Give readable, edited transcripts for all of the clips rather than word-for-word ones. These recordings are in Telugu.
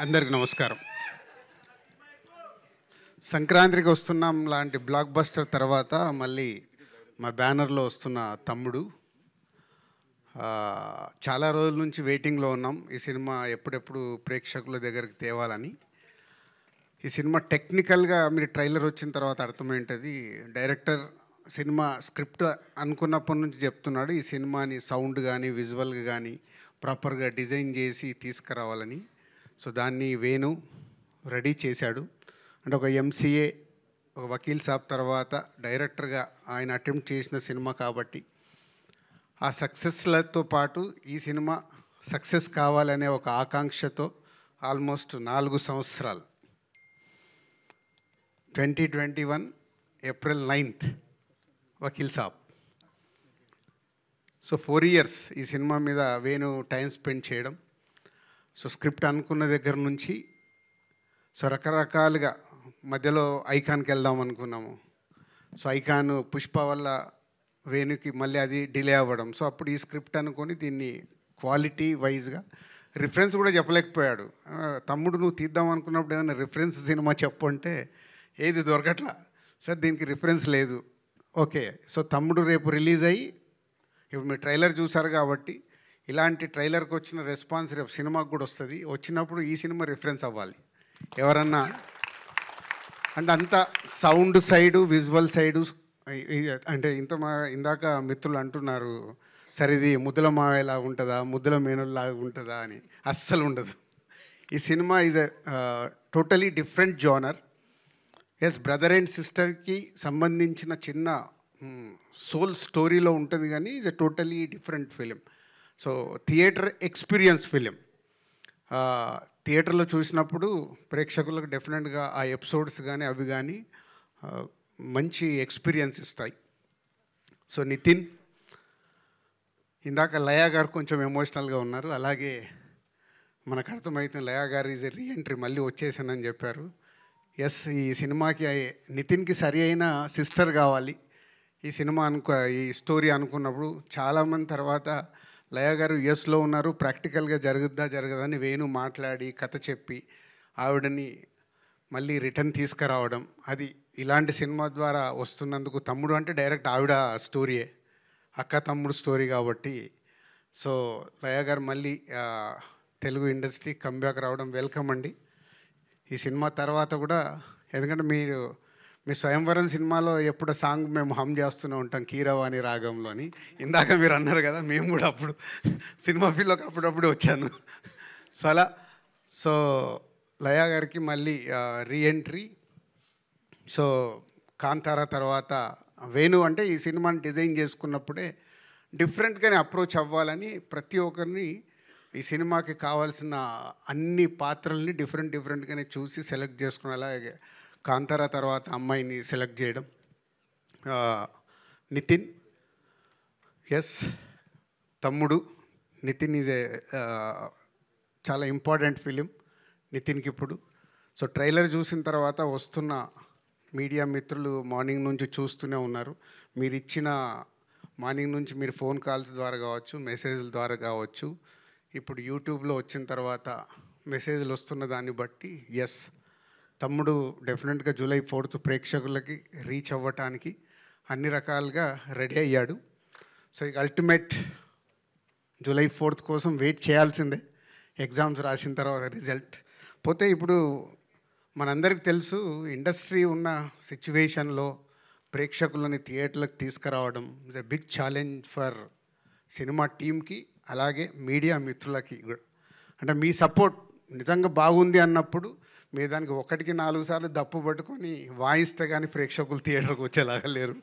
అందరికి నమస్కారం. సంక్రాంతికి వస్తున్నాం లాంటి బ్లాక్ బస్టర్ తర్వాత మళ్ళీ మా బ్యానర్లో వస్తున్న తమ్ముడు. చాలా రోజుల నుంచి వెయిటింగ్లో ఉన్నాం ఈ సినిమా ఎప్పుడెప్పుడు ప్రేక్షకుల దగ్గరికి తేవాలని. ఈ సినిమా టెక్నికల్గా మీరు ట్రైలర్ వచ్చిన తర్వాత అర్థమైంటుంది. డైరెక్టర్ సినిమా స్క్రిప్ట్ అనుకున్నప్పటి నుంచి చెప్తున్నాడు ఈ సినిమాని సౌండ్ కానీ విజువల్గా కానీ ప్రాపర్గా డిజైన్ చేసి తీసుకురావాలని. సో దాన్ని వేణు రెడీ చేశాడు. అంటే ఒక ఎంసీఏ, ఒక వకీల్ సాబ్ తర్వాత డైరెక్టర్గా ఆయన అటెంప్ట్ చేసిన సినిమా కాబట్టి ఆ సక్సెస్లతో పాటు ఈ సినిమా సక్సెస్ కావాలనే ఒక ఆకాంక్షతో ఆల్మోస్ట్ 4 సంవత్సరాలు 2021 April 9th Vakeel Saab. So 4 years ఈ సినిమా మీద వేణు టైం స్పెండ్ చేయడం. సో స్క్రిప్ట్ అనుకున్న దగ్గర నుంచి సో రకరకాలుగా మధ్యలో ఐకాన్కి వెళ్దాం అనుకున్నాము. సో ఐకాన్ పుష్ప వల్ల వేణుకి మళ్ళీ అది డిలే అవ్వడం. సో అప్పుడు ఈ స్క్రిప్ట్ అనుకొని దీన్ని క్వాలిటీ వైజ్గా రిఫరెన్స్ కూడా చెప్పలేకపోయాడు. తమ్ముడు నువ్వు తీద్దాం అనుకున్నప్పుడు ఏదైనా రిఫరెన్స్ సినిమా చెప్పు అంటే ఏది దొరకట్లా. సార్ దీనికి రిఫరెన్స్ లేదు. ఓకే, సో తమ్ముడు రేపు రిలీజ్ అయ్యి ఇప్పుడు మీరు ట్రైలర్ చూసారు కాబట్టి ఇలాంటి ట్రైలర్కి వచ్చిన రెస్పాన్స్ రేపు సినిమాకి కూడా వస్తుంది. వచ్చినప్పుడు ఈ సినిమా రిఫరెన్స్ అవ్వాలి ఎవరన్నా అంటే అంత సౌండ్ సైడు విజువల్ సైడు. అంటే ఇందాక మిత్రులు అంటున్నారు సరే ఇది ముద్దుల మావేలాగా ఉంటుందా ముద్దుల మేనుల్లాగా ఉంటుందా అని. అస్సలు ఉండదు. ఈ cinema is a totally different genre. Yes, brother and సిస్టర్కి సంబంధించిన చిన్న సోల్ స్టోరీలో ఉంటుంది కానీ is a totally different film. So theatre experience film. థియేటర్లో చూసినప్పుడు ప్రేక్షకులకు డెఫినెట్గా ఆ ఎపిసోడ్స్ కానీ అవి కానీ మంచి ఎక్స్పీరియన్స్ ఇస్తాయి. సో నితిన్, ఇందాక లయా గారు కొంచెం ఎమోషనల్గా ఉన్నారు. అలాగే మనకు అర్థమవుతుంది లయా గారు ఈజ్ ఎ రీఎంట్రీ, మళ్ళీ వచ్చేసానని చెప్పారు. ఎస్, ఈ సినిమాకి నితిన్కి సరి అయిన సిస్టర్ కావాలి ఈ సినిమా ఈ స్టోరీ అనుకున్నప్పుడు. చాలామంది తర్వాత లయ గారు యుఎస్లో ఉన్నారు, ప్రాక్టికల్గా జరగదని వేణు మాట్లాడి కథ చెప్పి ఆవిడని మళ్ళీ రిటర్న్ తీసుకురావడం. అది ఇలాంటి సినిమా ద్వారా వస్తున్నందుకు తమ్ముడు అంటే డైరెక్ట్ ఆవిడ స్టోరీయే, అక్క తమ్ముడు స్టోరీ కాబట్టి. సో లయ గారు మళ్ళీ తెలుగు ఇండస్ట్రీ కంబ్యాక్ రావడం వెల్కమ్ అండి. ఈ సినిమా తర్వాత కూడా ఎందుకంటే మీ స్వయంవరం సినిమాలో ఎప్పుడు సాంగ్ మేము హమ్ చేస్తూనే ఉంటాం కీరవాణి రాగంలోని. ఇందాక మీరు అన్నారు కదా, మేము కూడా అప్పుడు సినిమా ఫీల్డ్లోకి అప్పుడప్పుడు వచ్చాను. సో అలా సో లయా గారికి మళ్ళీ రీఎంట్రీ. సో కాంతారా తర్వాత వేణు అంటే ఈ సినిమాని డిజైన్ చేసుకున్నప్పుడే డిఫరెంట్గానే అప్రోచ్ అవ్వాలని ప్రతి ఒక్కరిని ఈ సినిమాకి కావాల్సిన అన్ని పాత్రల్ని డిఫరెంట్గానే చూసి సెలెక్ట్ చేసుకుని అలాగే కాంతారా తర్వాత అమ్మాయిని సెలెక్ట్ చేయడం. నితిన్, ఎస్ తమ్ముడు నితిన్ ఈజ్ ఏ చాలా ఇంపార్టెంట్ ఫిలిం నితిన్కి ఇప్పుడు. సో ట్రైలర్ చూసిన తర్వాత వస్తున్న మీడియా మిత్రులు మార్నింగ్ నుంచి చూస్తూనే ఉన్నారు. మీరు ఇచ్చిన మార్నింగ్ నుంచి మీరు ఫోన్ కాల్స్ ద్వారా కావచ్చు, మెసేజ్ల ద్వారా కావచ్చు, ఇప్పుడు యూట్యూబ్లో వచ్చిన తర్వాత మెసేజ్లు వస్తున్న దాన్ని బట్టి ఎస్ తమ్ముడు డెఫినెట్గా July 4th ప్రేక్షకులకి రీచ్ అవ్వటానికి అన్ని రకాలుగా రెడీ అయ్యాడు. సో ఇక అల్టిమేట్ July 4th కోసం వెయిట్ చేయాల్సిందే. ఎగ్జామ్స్ రాసిన తర్వాత రిజల్ట్ పోతే ఇప్పుడు మనందరికీ తెలుసు ఇండస్ట్రీ ఉన్న సిచ్యువేషన్లో ప్రేక్షకులని థియేటర్లకు తీసుకురావడం is a big challenge for cinema టీమ్కి అలాగే మీడియా మిత్రులకి కూడా. అంటే మీ సపోర్ట్ నిజంగా బాగుంది అన్నప్పుడు మీరు దానికి 1కి 4 సార్లు దప్పు పట్టుకొని వాయిస్తే కానీ ప్రేక్షకులు థియేటర్కి వచ్చేలాగా లేరు.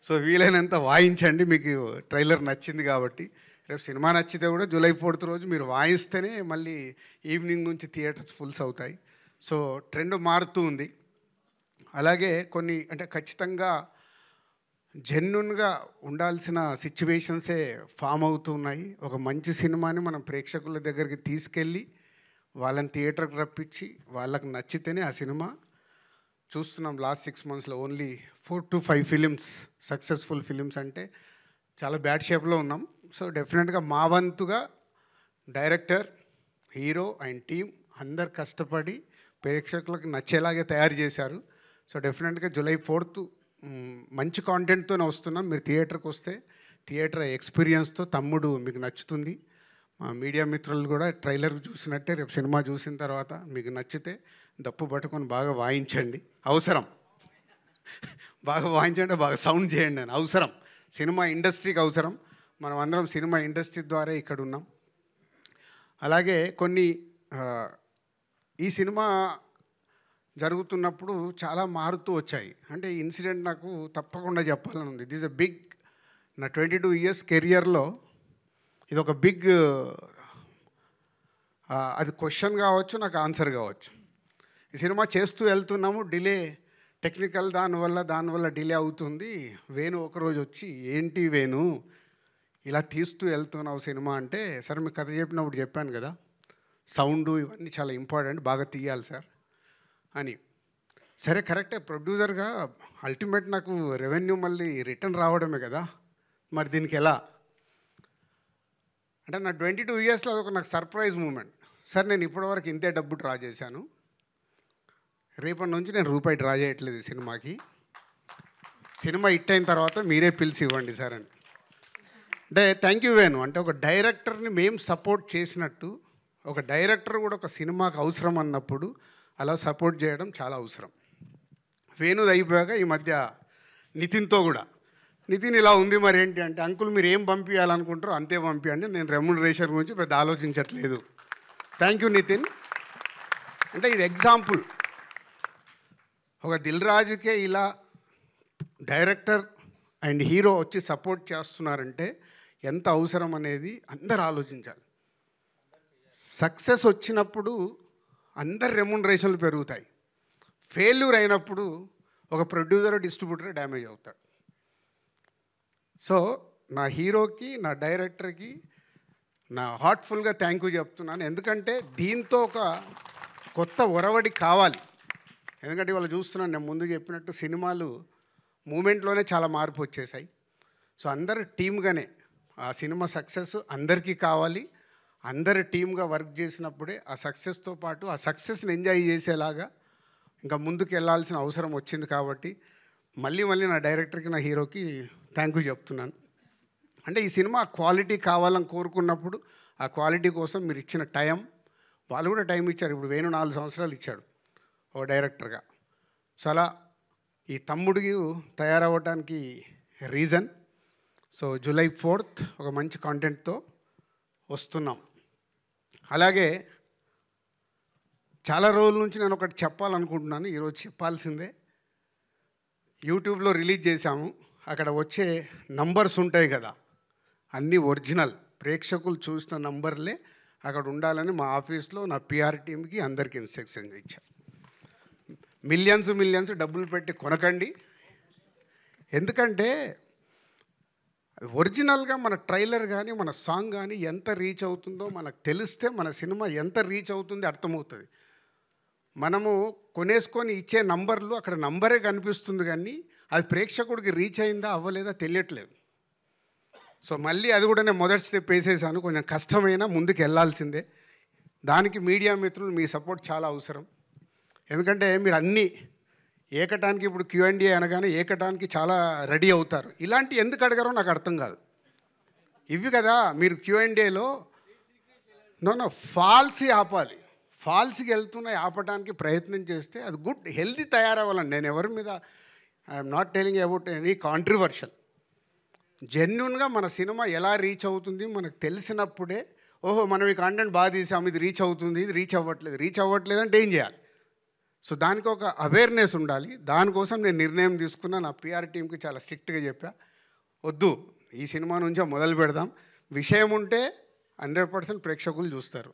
సో వీలైనంత వాయించండి. మీకు ట్రైలర్ నచ్చింది కాబట్టి రేపు సినిమా నచ్చితే కూడా July 4th రోజు మీరు వాయిస్తేనే మళ్ళీ ఈవినింగ్ నుంచి థియేటర్స్ ఫుల్స్ అవుతాయి. సో ట్రెండ్ మారుతూ ఉంది. అలాగే కొన్ని అంటే ఖచ్చితంగా జెన్యున్గా ఉండాల్సిన సిచ్యువేషన్సే ఫామ్ అవుతున్నాయి. ఒక మంచి సినిమాని మనం ప్రేక్షకుల దగ్గరికి తీసుకెళ్ళి వాళ్ళని థియేటర్కి రప్పించి వాళ్ళకి నచ్చితేనే ఆ సినిమా చూస్తున్నాం. లాస్ట్ 6 monthsలో only 4 to 5 films successful films అంటే చాలా బ్యాడ్ షేప్లో ఉన్నాం. సో డెఫినెట్గా మా వంతుగా డైరెక్టర్, హీరో అండ్ టీమ్ అందరు కష్టపడి ప్రేక్షకులకు నచ్చేలాగే తయారు చేశారు. సో డెఫినెట్గా జూలై 4th మంచి కాంటెంట్తోనే వస్తున్నాం. మీరు థియేటర్కి వస్తే థియేటర్ ఎక్స్పీరియన్స్తో తమ్ముడు మీకు నచ్చుతుంది. మా మీడియా మిత్రులు కూడా ట్రైలర్ చూసినట్టే రేపు సినిమా చూసిన తర్వాత మీకు నచ్చితే దప్పు పట్టుకొని బాగా వాయించండి. అవసరం, బాగా వాయించండి, బాగా సౌండ్ చేయండి అని అవసరం. సినిమా ఇండస్ట్రీకి అవసరం. మనం అందరం సినిమా ఇండస్ట్రీ ద్వారా ఇక్కడ ఉన్నాం. అలాగే కొన్ని ఈ సినిమా జరుగుతున్నప్పుడు చాలా మారుతూ వచ్చాయి. అంటే ఈ ఇన్సిడెంట్ నాకు తప్పకుండా చెప్పాలని ఉంది. దిస్ ఎ బిగ్, నా 22 years కెరియర్లో ఇది ఒక బిగ్, అది క్వశ్చన్ కావచ్చు, నాకు ఆన్సర్ కావచ్చు. ఈ సినిమా చేస్తూ వెళ్తున్నాము, డిలే టెక్నికల్ దానివల్ల డిలే అవుతుంది. వేణు ఒకరోజు వచ్చి, ఏంటి వేణు ఇలా తీస్తూ వెళ్తున్నావు సినిమా అంటే, సార్ మీకు కథ చెప్పినప్పుడు చెప్పాను కదా, సౌండ్ ఇవన్నీ చాలా ఇంపార్టెంట్, బాగా తీయాలి సార్ అని. సరే కరెక్టే, ప్రొడ్యూసర్గా అల్టిమేట్ నాకు రెవెన్యూ మళ్ళీ రిటర్న్ రావడమే కదా, మరి దీనికి ఎలా అంటే నా 22 yearsలో అదొక నాకు సర్ప్రైజ్ మూమెంట్. సార్ నేను ఇప్పటివరకు ఇంతే డబ్బు డ్రా చేశాను, రేపటి నుంచి నేను రూపాయి డ్రా చేయట్లేదు ఈ సినిమాకి, సినిమా హిట్ అయిన తర్వాత మీరే పిలిచి ఇవ్వండి సార్ అని. అంటే థ్యాంక్ యూ వేణు. అంటే ఒక డైరెక్టర్ని మేము సపోర్ట్ చేసినట్టు ఒక డైరెక్టర్ కూడా ఒక సినిమాకి అవసరం అన్నప్పుడు అలా సపోర్ట్ చేయడం చాలా అవసరం. వేణుది అయిపోయాక ఈ మధ్య నితిన్తో కూడా, నితిన్ ఇలా ఉంది మరి ఏంటి అంటే, అంకుల్ మీరు ఏం పంపించాలనుకుంటారో అంతే పంపించండి, నేను రెమ్యునరేషన్ గురించి పెద్ద ఆలోచించట్లేదు. Thank you Nitin. అంటే ఇది ఎగ్జాంపుల్. ఒక దిల్ రాజుకే ఇలా డైరెక్టర్ అండ్ హీరో వచ్చి సపోర్ట్ చేస్తున్నారంటే ఎంత అవసరం అనేది అందరు ఆలోచించాలి. సక్సెస్ వచ్చినప్పుడు అందరి రెమ్యునరేషన్లు పెరుగుతాయి. ఫెయిల్యూర్ అయినప్పుడు ఒక ప్రొడ్యూసర్ డిస్ట్రిబ్యూటర్ డ్యామేజ్ అవుతాడు. సో నా హీరోకి, నా డైరెక్టర్కి నా హార్ట్ఫుల్గా థ్యాంక్ యూ చెప్తున్నాను. ఎందుకంటే దీంతో ఒక కొత్త ఒరవడి కావాలి. ఎందుకంటే ఇవాళ చూస్తున్నాను, నేను ముందు చెప్పినట్టు సినిమాలు మూమెంట్లోనే చాలా మార్పు వచ్చేసాయి. సో అందరు టీమ్గానే ఆ సినిమా సక్సెస్ అందరికీ కావాలి. అందరు టీమ్గా వర్క్ చేసినప్పుడే ఆ సక్సెస్తో పాటు ఆ సక్సెస్ని ఎంజాయ్ చేసేలాగా ఇంకా ముందుకు వెళ్ళాల్సిన అవసరం వచ్చింది. కాబట్టి మళ్ళీ నా డైరెక్టర్కి, నా హీరోకి థ్యాంక్ యూ చెప్తున్నాను. అంటే ఈ సినిమా క్వాలిటీ కావాలని కోరుకున్నప్పుడు ఆ క్వాలిటీ కోసం మీరు ఇచ్చిన టైం, వాళ్ళు కూడా టైం ఇచ్చారు. ఇప్పుడు వేణు 4 సంవత్సరాలు ఇచ్చాడు ఓ డైరెక్టర్గా. సో అలా ఈ తమ్ముడికి తయారవ్వడానికి రీజన్. సో జూలై 4th ఒక మంచి కాంటెంట్తో వస్తున్నాం. అలాగే చాలా రోజుల నుంచి నేను ఒకటి చెప్పాలనుకుంటున్నాను, ఈరోజు చెప్పాల్సిందే. యూట్యూబ్లో రిలీజ్ చేశాము, అక్కడ వచ్చే నంబర్స్ ఉంటాయి కదా, అన్నీ ఒరిజినల్, ప్రేక్షకులు చూసిన నంబర్లే అక్కడ ఉండాలని మా ఆఫీస్లో నా పిఆర్ టీమ్కి అందరికీ ఇన్స్ట్రక్షన్ ఇచ్చాను. మిలియన్స్ డబ్బులు పెట్టి కొనకండి. ఎందుకంటే ఒరిజినల్గా మన ట్రైలర్ కానీ మన సాంగ్ కానీ ఎంత రీచ్ అవుతుందో మనకు తెలిస్తే మన సినిమా ఎంత రీచ్ అవుతుందో అర్థమవుతుంది. మనము కొనేసుకొని ఇచ్చే నంబర్లు అక్కడ నంబరే కనిపిస్తుంది, కానీ అది ప్రేక్షకుడికి రీచ్ అయిందా అవ్వలేదా తెలియట్లేదు. సో మళ్ళీ అది కూడా నేను మొదటి స్టెప్ వేసేసాను. కొంచెం కష్టమైనా ముందుకు వెళ్ళాల్సిందే. దానికి మీడియా మిత్రులు మీ సపోర్ట్ చాలా అవసరం. ఎందుకంటే మీరు అన్నీ ఏకటానికి, ఇప్పుడు Q&A అనగానే ఏకటానికి చాలా రెడీ అవుతారు. ఇలాంటి ఎందుకు అడగారో నాకు అర్థం కాదు. ఇవి కదా మీరు Q&Aలో నో ఫాల్సీ ఆపాలి. ఫాల్స్కి వెళ్తున్నాయి ఆపడానికి ప్రయత్నం చేస్తే అది గుడ్ హెల్దీ తయారవ్వాలండి. నేను ఎవరి మీద I'm not telling about any controversial. జెన్యున్గా మన సినిమా ఎలా రీచ్ అవుతుంది మనకు తెలిసినప్పుడే, ఓహో మనం ఈ కాంటెంట్ బాగా తీసాము, ఇది రీచ్ అవుతుంది, ఇది రీచ్ అవ్వట్లేదు అంటే ఏం చేయాలి. సో దానికి ఒక అవేర్నెస్ ఉండాలి. దానికోసం నేను నిర్ణయం తీసుకున్నా. నా పిఆర్ టీంకి చాలా స్ట్రిక్ట్గా చెప్పా, వద్దు ఈ సినిమా నుంచే మొదలు పెడదాం. విషయం ఉంటే 100% ప్రేక్షకులు చూస్తారు,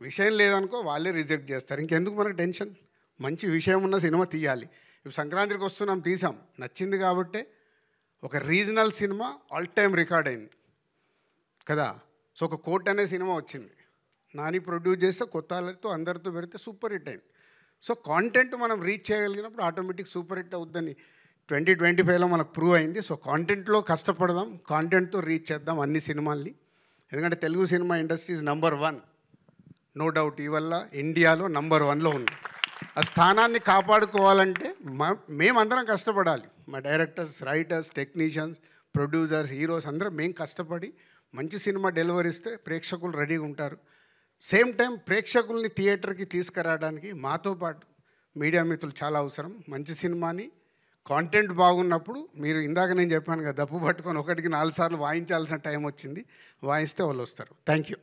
విషయం లేదనుకో వాళ్ళే రిజెక్ట్ చేస్తారు. ఇంకెందుకు మనకు టెన్షన్. మంచి విషయం ఉన్న సినిమా తీయాలి. ఇప్పుడు సంక్రాంతికి వస్తున్నాం, తీసాం, నచ్చింది కాబట్టే ఒక regional cinema all time record అయింది కదా. సో ఒక కోట్ అనే సినిమా వచ్చింది, నాని ప్రొడ్యూస్ చేస్తే కొత్త వాళ్ళతో అందరితో పెడితే సూపర్ హిట్ అయింది. సో కాంటెంట్ మనం రీచ్ చేయగలిగినప్పుడు ఆటోమేటిక్ సూపర్ హిట్ అవుద్దని 2025లో మనకు ప్రూవ్ అయింది. సో కాంటెంట్లో కష్టపడదాం, కాంటెంట్తో రీచ్ చేద్దాం అన్ని సినిమాల్ని. ఎందుకంటే Telugu cinema industry is number 1. No doubt ఈ వల్ల ఇండియాలో నంబర్ 1లో ఉన్నాం. ఆ స్థానాన్ని కాపాడుకోవాలంటే మేమందరం కష్టపడాలి. మా directors, writers, technicians, producers, heroes అందరం మేము కష్టపడి మంచి సినిమా డెలివరీ ఇస్తే ప్రేక్షకులు రెడీగా ఉంటారు. సేమ్ టైం ప్రేక్షకుల్ని థియేటర్కి తీసుకురావడానికి మాతో పాటు మీడియా మిత్రులు చాలా అవసరం. మంచి సినిమాని కాంటెంట్ బాగున్నప్పుడు మీరు ఇందాక నేను చెప్పాను కదా, దప్పు పట్టుకొని 1కి 4 సార్లు వాయించాల్సిన టైం వచ్చింది. వాయిస్తే వాళ్ళు వస్తారు. Thank you.